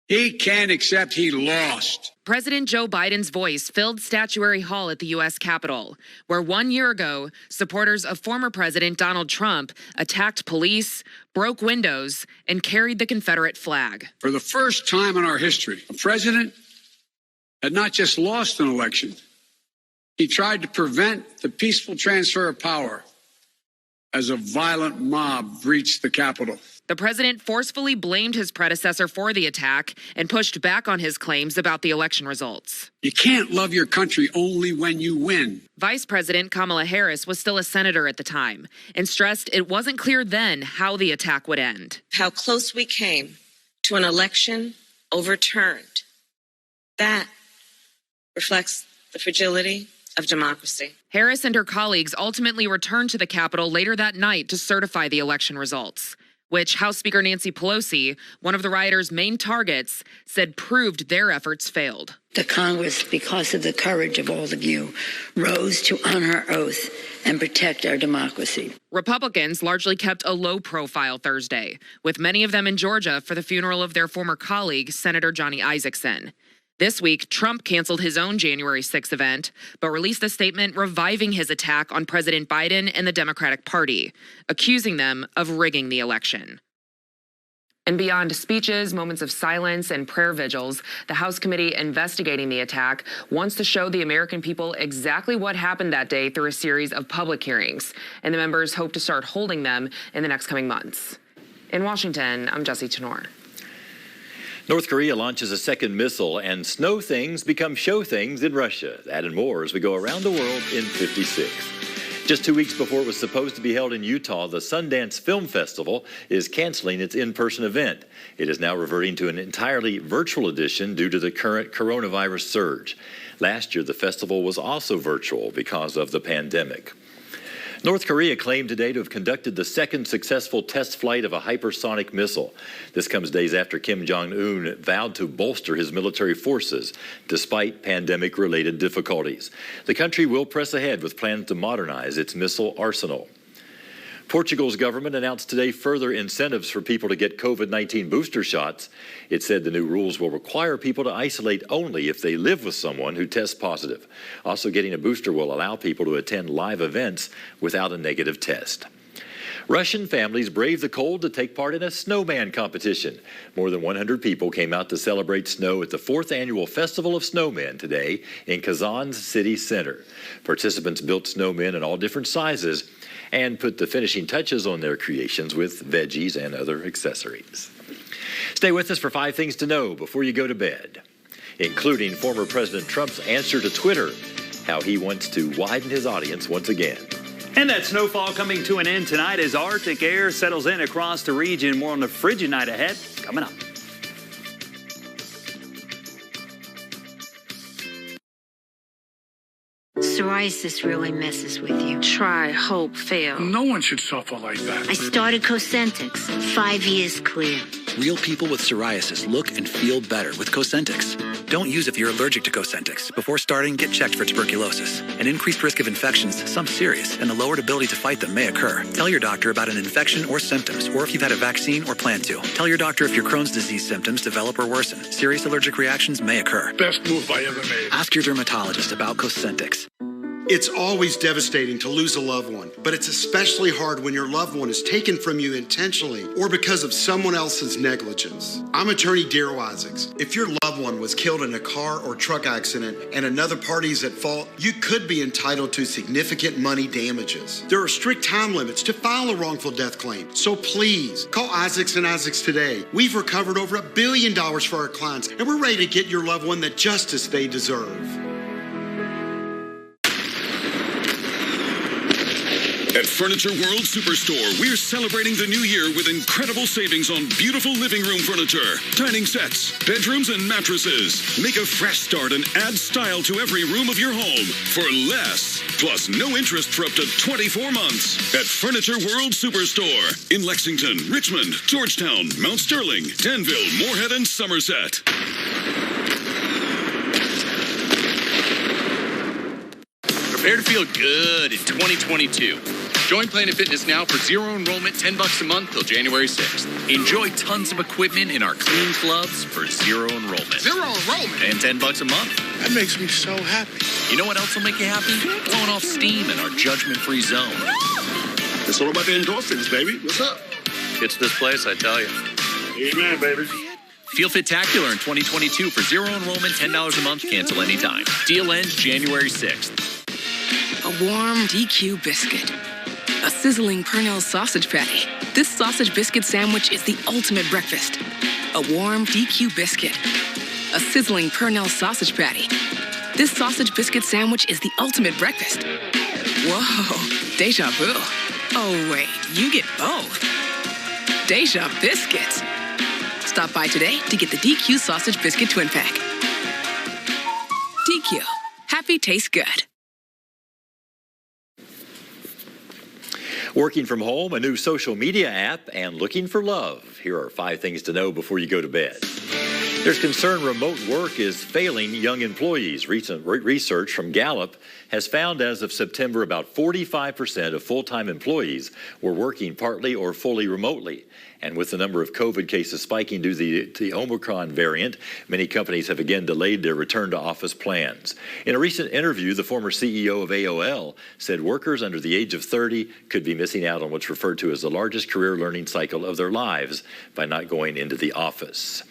He can't accept he lost. President Joe Biden's voice filled Statuary Hall at the U.S. Capitol, where 1 year ago, supporters of former President Donald Trump attacked police, broke windows, and carried the Confederate flag. For the first time in our history, a president had not just lost an election, he tried to prevent the peaceful transfer of power as a violent mob breached the Capitol. The president forcefully blamed his predecessor for the attack and pushed back on his claims about the election results. You can't love your country only when you win. Vice President Kamala Harris was still a senator at the time and stressed it wasn't clear then how the attack would end. How close we came to an election overturned. That reflects the fragility of democracy. Harris and her colleagues ultimately returned to the Capitol later that night to certify the election results. which House Speaker Nancy Pelosi, one of the rioters' main targets, said proved their efforts failed. The Congress, because of the courage of all of you, rose to honor our oath and protect our democracy. Republicans largely kept a low profile Thursday, with many of them in Georgia for the funeral of their former colleague, Senator Johnny Isakson. This week, Trump canceled his own January 6th event, but released a statement reviving his attack on President Biden and the Democratic Party, accusing them of rigging the election. And beyond speeches, moments of silence, and prayer vigils, the House committee investigating the attack wants to show the American people exactly what happened that day through a series of public hearings, and the members hope to start holding them in the next coming months. In Washington, I'm Jessie Tenor. North Korea launches a second missile, and snow things become show things in Russia. That and more as we go around the world in 56. Just 2 weeks before it was supposed to be held in Utah, the Sundance Film Festival is canceling its in-person event. It is now reverting to an entirely virtual edition due to the current coronavirus surge. Last year, the festival was also virtual because of the pandemic. North Korea claimed today to have conducted the second successful test flight of a hypersonic missile. This comes days after Kim Jong-un vowed to bolster his military forces despite pandemic-related difficulties. The country will press ahead with plans to modernize its missile arsenal. Portugal's government announced today further incentives for people to get COVID-19 booster shots. It said the new rules will require people to isolate only if they live with someone who tests positive. Also, getting a booster will allow people to attend live events without a negative test. Russian families braved the cold to take part in a snowman competition. More than 100 people came out to celebrate snow at the 4th annual Festival of Snowmen today in Kazan's city center. Participants built snowmen in all different sizes and put the finishing touches on their creations with veggies and other accessories. Stay with us for 5 things to know before you go to bed, including former President Trump's answer to Twitter, how he wants to widen his audience once again. And that snowfall coming to an end tonight as Arctic air settles in across the region. More on the frigid night ahead coming up. Psoriasis really messes with you. Try, hope, fail. No one should suffer like that. I started Cosentix. 5 years clear. Real people with psoriasis look and feel better with Cosentix. Don't use if you're allergic to Cosentix. Before starting, get checked for tuberculosis. An increased risk of infections, some serious, and a lowered ability to fight them may occur. Tell your doctor about an infection or symptoms, or if you've had a vaccine or plan to. Tell your doctor if your Crohn's disease symptoms develop or worsen. Serious allergic reactions may occur. Best move I ever made. Ask your dermatologist about Cosentix. It's always devastating to lose a loved one, but it's especially hard when your loved one is taken from you intentionally or because of someone else's negligence. I'm attorney Darrell Isaacs. If your loved one was killed in a car or truck accident and another party is at fault, you could be entitled to significant money damages. There are strict time limits to file a wrongful death claim, so please call Isaacs and Isaacs today. We've recovered over $1 billion for our clients, and we're ready to get your loved one the justice they deserve. At Furniture World Superstore, we're celebrating the new year with incredible savings on beautiful living room furniture, dining sets, bedrooms, and mattresses. Make a fresh start and add style to every room of your home for less. Plus, no interest for up to 24 months. At Furniture World Superstore in Lexington, Richmond, Georgetown, Mount Sterling, Danville, Moorhead, and Somerset. Prepare to feel good in 2022. Join Planet Fitness now for zero enrollment, $10 a month till January 6th. Enjoy tons of equipment in our clean clubs for zero enrollment. Zero enrollment? And $10 a month. That makes me so happy. You know what else will make you happy? Blowing off steam in our judgment-free zone. It's all about the endorphins, baby. What's up? It's this place, I tell you. Amen, baby. Feel Fit-tacular in 2022 for zero enrollment, $10 a month, cancel anytime. Deal ends January 6th. A warm DQ biscuit. A sizzling Pernell sausage patty. This sausage biscuit sandwich is the ultimate breakfast. A warm DQ biscuit. A sizzling Pernell sausage patty. This sausage biscuit sandwich is the ultimate breakfast. Whoa, deja vu. Oh wait, you get both. Deja biscuits. Stop by today to get the DQ sausage biscuit twin pack. DQ. Happy tastes good. Working from home, a new social media app, and looking for love. Here are 5 things to know before you go to bed. There's concern remote work is failing young employees. Recent research from Gallup has found as of September about 45% of full-time employees were working partly or fully remotely. And with the number of COVID cases spiking due to the Omicron variant, many companies have again delayed their return to office plans. In a recent interview, the former CEO of AOL said workers under the age of 30 could be missing out on what's referred to as the largest career learning cycle of their lives by not going into the office.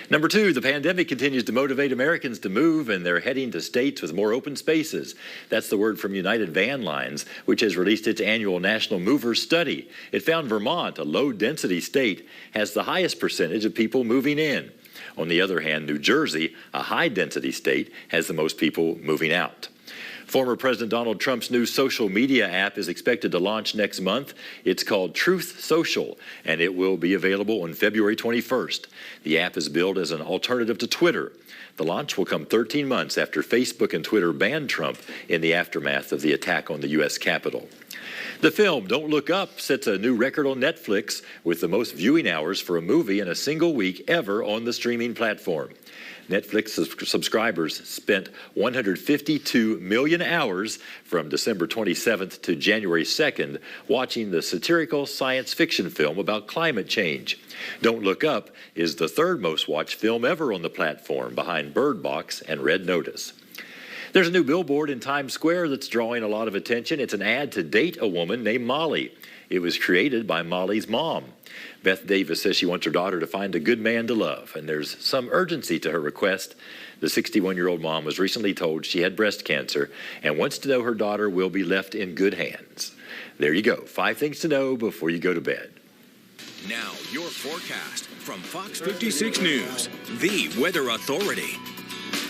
Number 2, the pandemic continues to motivate Americans to move, and they're heading to states with more open spaces. That's the word from United Van Lines, which has released its annual National Movers Study. It found Vermont, a low-density state, has the highest percentage of people moving in. On the other hand, New Jersey, a high-density state, has the most people moving out. Former President Donald Trump's new social media app is expected to launch next month. It's called Truth Social, and it will be available on February 21st. The app is billed as an alternative to Twitter. The launch will come 13 months after Facebook and Twitter banned Trump in the aftermath of the attack on the U.S. Capitol. The film Don't Look Up sets a new record on Netflix with the most viewing hours for a movie in a single week ever on the streaming platform. Netflix subscribers spent 152 million hours from December 27th to January 2nd watching the satirical science fiction film about climate change. Don't Look Up is the 3rd most watched film ever on the platform, behind Bird Box and Red Notice. There's a new billboard in Times Square that's drawing a lot of attention. It's an ad to date a woman named Molly. It was created by Molly's mom. Beth Davis says she wants her daughter to find a good man to love, and there's some urgency to her request. The 61-year-old mom was recently told she had breast cancer and wants to know her daughter will be left in good hands. There you go. 5 things to know before you go to bed. Now, your forecast from Fox 56 News, the weather authority.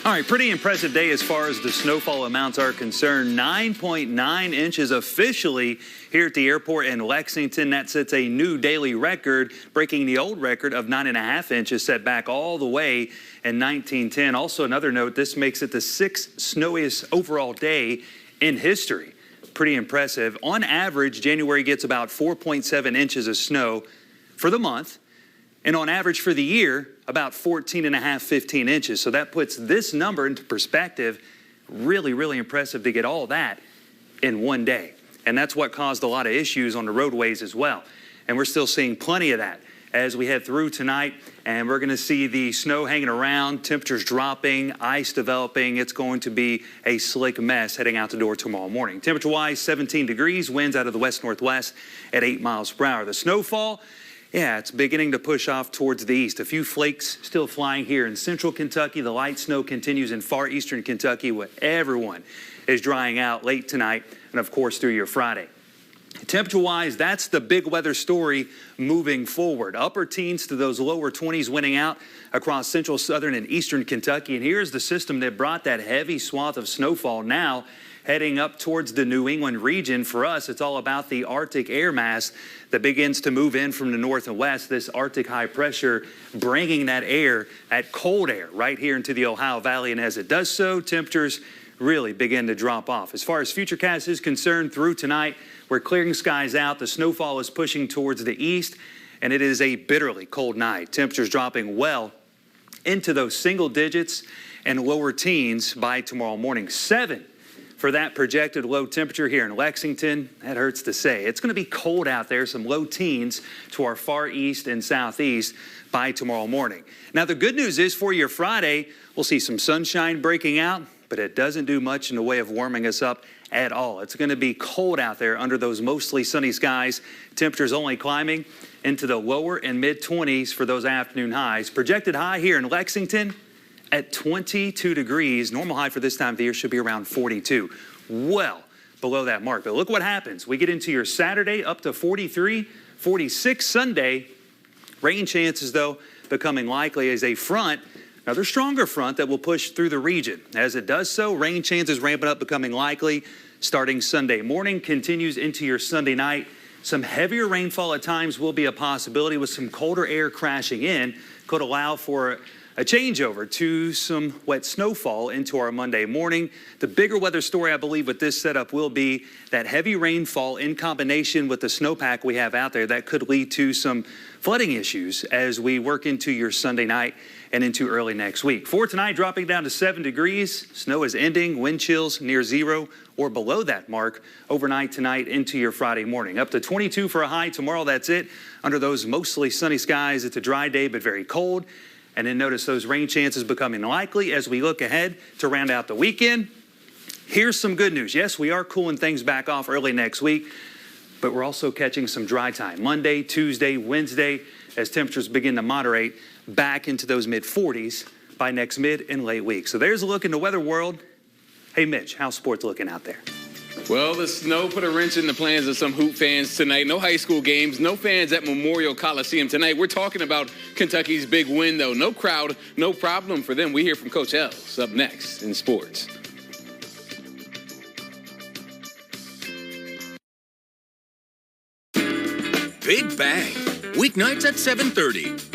All right, pretty impressive day as far as the snowfall amounts are concerned. 9.9 inches officially here at the airport in Lexington. That sets a new daily record, breaking the old record of 9.5 inches set back all the way in 1910. Also, another note, this makes it the 6th snowiest overall day in history. Pretty impressive. On average, January gets about 4.7 inches of snow for the month. And on average for the year, about 14.5, 15 inches. So that puts this number into perspective. Really, really impressive to get all that in one day. And that's what caused a lot of issues on the roadways as well. And we're still seeing plenty of that as we head through tonight. And we're going to see the snow hanging around, temperatures dropping, ice developing. It's going to be a slick mess heading out the door tomorrow morning. Temperature-wise, 17 degrees, winds out of the west-northwest at 8 miles per hour. The snowfall, yeah, it's beginning to push off towards the east. A few flakes still flying here in central Kentucky. The light snow continues in far eastern Kentucky, where everyone is drying out late tonight and, of course, through your Friday. Temperature-wise, that's the big weather story moving forward. Upper teens to those lower 20s winning out across central, southern, and eastern Kentucky. And here's the system that brought that heavy swath of snowfall now heading up towards the New England region. For us, it's all about the Arctic air mass that begins to move in from the north and west. This Arctic high pressure bringing that air, that cold air, right here into the Ohio Valley. And as it does so, temperatures really begin to drop off. As far as Futurecast is concerned, through tonight, we're clearing skies out. The snowfall is pushing towards the east, and it is a bitterly cold night. Temperatures dropping well into those single digits and lower teens by tomorrow morning. 7 for that projected low temperature here in Lexington. That hurts to say. It's going to be cold out there, some low teens to our far east and southeast by tomorrow morning. Now, the good news is for your Friday, we'll see some sunshine breaking out, but it doesn't do much in the way of warming us up at all. It's going to be cold out there under those mostly sunny skies. Temperatures only climbing into the lower and mid-20s for those afternoon highs. Projected high here in Lexington at 22 degrees. Normal high for this time of the year should be around 42. Well below that mark. But look what happens. We get into your Saturday up to 43, 46 Sunday. Rain chances, though, becoming likely as a front, another stronger front that will push through the region. As it does so, rain chances ramping up, becoming likely starting Sunday morning, continues into your Sunday night. Some heavier rainfall at times will be a possibility with some colder air crashing in. Could allow for A changeover to some wet snowfall into our Monday morning. The bigger weather story, I believe, with this setup will be that heavy rainfall in combination with the snowpack we have out there that could lead to some flooding issues as we work into your Sunday night and into early next week. For tonight, dropping down to 7 degrees. Snow is ending. Wind chills near 0 or below that mark overnight tonight into your Friday morning. Up to 22 for a high tomorrow. That's it. Under those mostly sunny skies, it's a dry day but very cold. And then notice those rain chances becoming likely as we look ahead to round out the weekend. Here's some good news. Yes, we are cooling things back off early next week, but we're also catching some dry time. Monday, Tuesday, Wednesday, as temperatures begin to moderate back into those mid-40s by next mid and late week. So there's a look in the weather world. Hey, Mitch, how's sports looking out there? Well, the snow put a wrench in the plans of some Hoop fans tonight. No high school games, no fans at Memorial Coliseum tonight. We're talking about Kentucky's big win, though. No crowd, no problem for them. We hear from Coach Els up next in sports. Big Bang, weeknights at 7:30.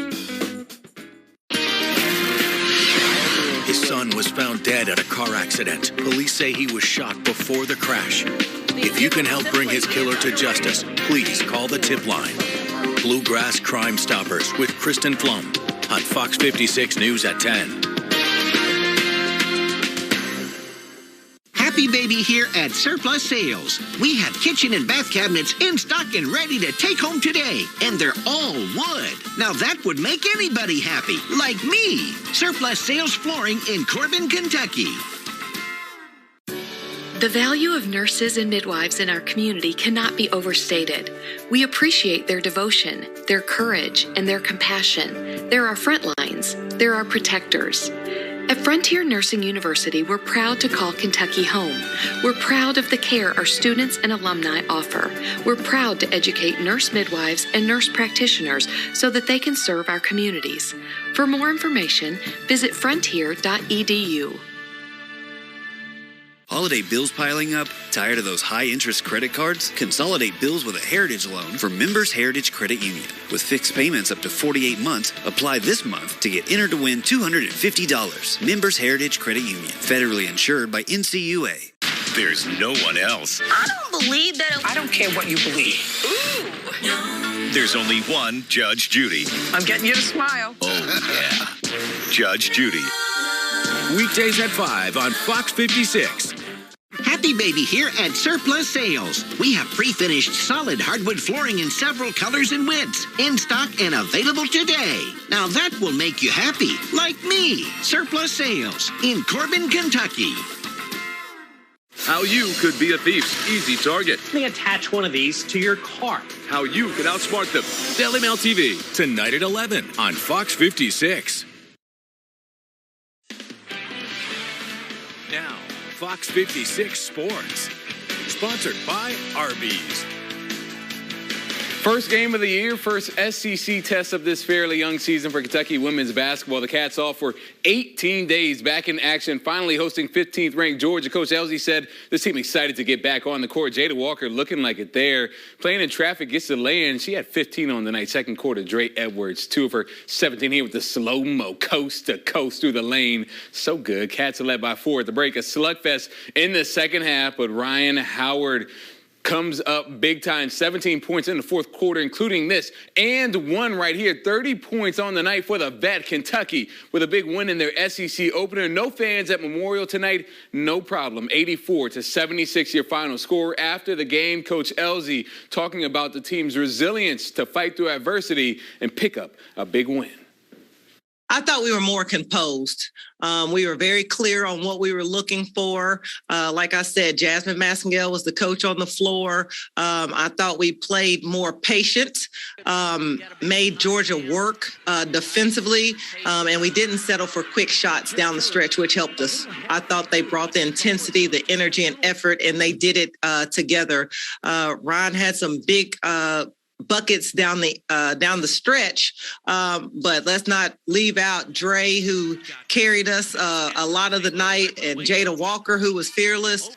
His son was found dead at a car accident. Police say he was shot before the crash. If you can help bring his killer to justice, please call the tip line. Bluegrass Crime Stoppers with Kristen Flum on Fox 56 News at 10. Happy Baby here at Surplus Sales. We have kitchen and bath cabinets in stock and ready to take home today. And they're all wood. Now that would make anybody happy, like me. Surplus Sales Flooring in Corbin, Kentucky. The value of nurses and midwives in our community cannot be overstated. We appreciate their devotion, their courage, and their compassion. They're our front lines. They're our protectors. At Frontier Nursing University, we're proud to call Kentucky home. We're proud of the care our students and alumni offer. We're proud to educate nurse midwives and nurse practitioners so that they can serve our communities. For more information, visit frontier.edu. Holiday bills piling up? Tired of those high-interest credit cards? Consolidate bills with a Heritage loan from Members Heritage Credit Union. With fixed payments up to 48 months, apply this month to get entered to win $250. Members Heritage Credit Union. Federally insured by NCUA. There's no one else. I don't believe that. I don't care what you believe. Ooh. There's only one Judge Judy. I'm getting you to smile. Oh, yeah. Judge Judy. Weekdays at 5 on Fox 56. Happy Baby here at Surplus Sales. We have pre-finished solid hardwood flooring in several colors and widths, in stock and available today. Now that will make you happy, like me. Surplus Sales in Corbin, Kentucky. How you could be a thief's easy target. Let me attach one of these to your car. How you could outsmart them. Daily Mail TV, tonight at 11 on Fox 56. Now, Fox 56 Sports, sponsored by Arby's. First game of the year, first SEC test of this fairly young season for Kentucky women's basketball. The Cats off for 18 days back in action, finally hosting 15th ranked Georgia. Coach Elsie said this team excited to get back on the court. Jada Walker looking like it there. Playing in traffic, gets the lay-in. She had 15 on the night. Second quarter, Dre Edwards, 2 of her 17 here with the slow-mo coast to coast through the lane. So good. Cats are led by 4 at the break. A slugfest in the second half, but Ryan Howard comes up big time, 17 points in the fourth quarter, including this, and one right here, 30 points on the night for the vet. Kentucky with a big win in their SEC opener. No fans at Memorial tonight, no problem. 84-76 your final score. After the game, Coach Elsie talking about the team's resilience to fight through adversity and pick up a big win. I thought we were more composed. We were very clear on what we were looking for. Like I said, Jasmine Massengale was the coach on the floor. I thought we played more patient, made Georgia work defensively, and we didn't settle for quick shots down the stretch, which helped us. I thought they brought the intensity, the energy, and effort, and they did it together. Ryan had some big buckets down the stretch, but let's not leave out Dre, who carried us a lot of the night, and Jada Walker, who was fearless.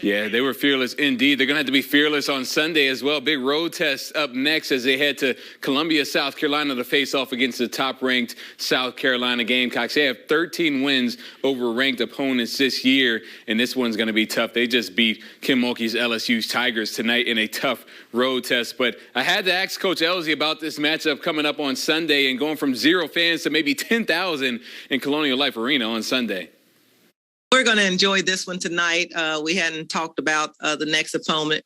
Yeah, they were fearless indeed. They're going to have to be fearless on Sunday as well. Big road test up next as they head to Columbia, South Carolina to face off against the top-ranked South Carolina Gamecocks. They have 13 wins over ranked opponents this year, and this one's going to be tough. They just beat Kim Mulkey's LSU Tigers tonight in a tough road test. But I had to ask Coach Elsie about this matchup coming up on Sunday and going from 0 fans to maybe 10,000 in Colonial Life Arena on Sunday. We're going to enjoy this one tonight. We hadn't talked about the next opponent.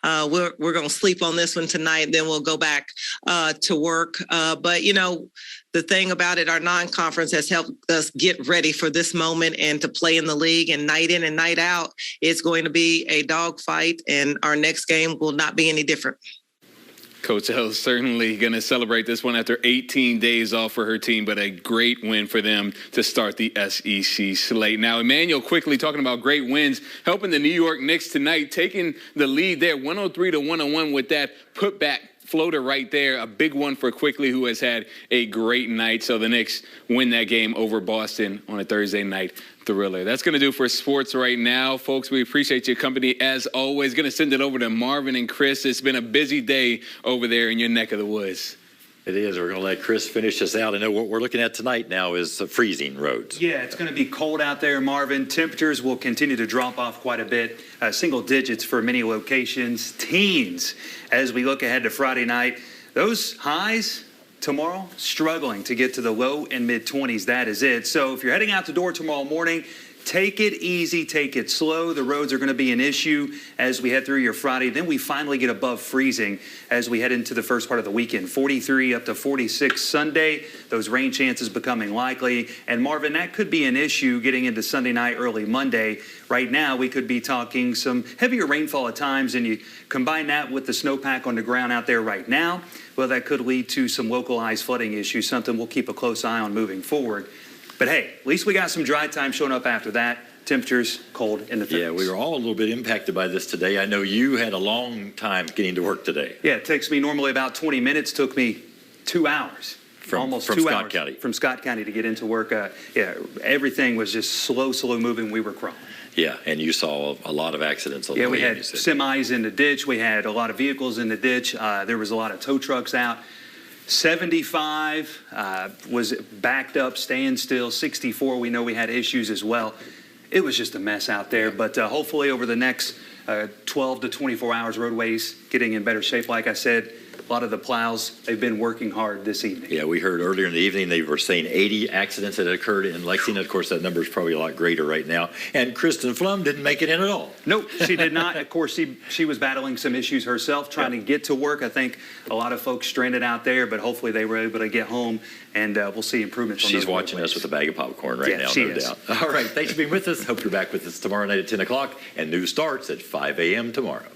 We're going to sleep on this one tonight, then we'll go back to work. But, you know, the thing about it, our non-conference has helped us get ready for this moment and to play in the league. And night in and night out, it's going to be a dogfight, and our next game will not be any different. Coach L's certainly going to celebrate this one after 18 days off for her team, but a great win for them to start the SEC slate. Now, Emmanuel quickly talking about great wins, helping the New York Knicks tonight, taking the lead there 103-101 with that putback floater right there. A big one for Quickly, who has had a great night. So the Knicks win that game over Boston on a Thursday night thriller. That's going to do for sports right now, folks. We appreciate your company as always. Going to send it over to Marvin and Chris. It's been a busy day over there in your neck of the woods. It is. We're going to let Chris finish us out. I know what we're looking at tonight now is freezing roads. Yeah, it's going to be cold out there, Marvin. Temperatures will continue to drop off quite a bit. Single digits for many locations. Teens as we look ahead to Friday night. Those highs tomorrow, struggling to get to the low and mid-20s. That is it. So if you're heading out the door tomorrow morning, take it easy, take it slow. The roads are going to be an issue as we head through your Friday. Then we finally get above freezing as we head into the first part of the weekend. 43 up to 46 Sunday. Those rain chances becoming likely. And Marvin, that could be an issue getting into Sunday night, early Monday. Right now, we could be talking some heavier rainfall at times, and you combine that with the snowpack on the ground out there right now, well, that could lead to some localized flooding issues, something we'll keep a close eye on moving forward. But hey, at least we got some dry time showing up after that. Temperatures cold in the 30s. Yeah, we were all a little bit impacted by this today. I know you had a long time getting to work today. Yeah, it takes me normally about 20 minutes. Took me 2 hours. Almost 2 hours. From Scott County. From Scott County to get into work. Yeah, everything was just slow moving. We were crawling. Yeah, and you saw a lot of accidents on the way. Yeah, we had semis in the ditch. We had a lot of vehicles in the ditch. There was a lot of tow trucks out. 75 was backed up, staying still. 64, we know we had issues as well. It was just a mess out there. But hopefully over the next 12 to 24 hours, roadways getting in better shape. Like I said, a lot of the plows, they've been working hard this evening. Yeah, we heard earlier in the evening they were saying 80 accidents that occurred in Lexington. Of course, that number is probably a lot greater right now. And Kristen Flum didn't make it in at all. Nope, she did not. Of course, she was battling some issues herself, trying to get to work. I think a lot of folks stranded out there, but hopefully they were able to get home, and we'll see improvements. She's watching us with a bag of popcorn right now, no doubt. All right, thanks for being with us. Hope you're back with us tomorrow night at 10 o'clock, and news starts at 5 a.m. tomorrow.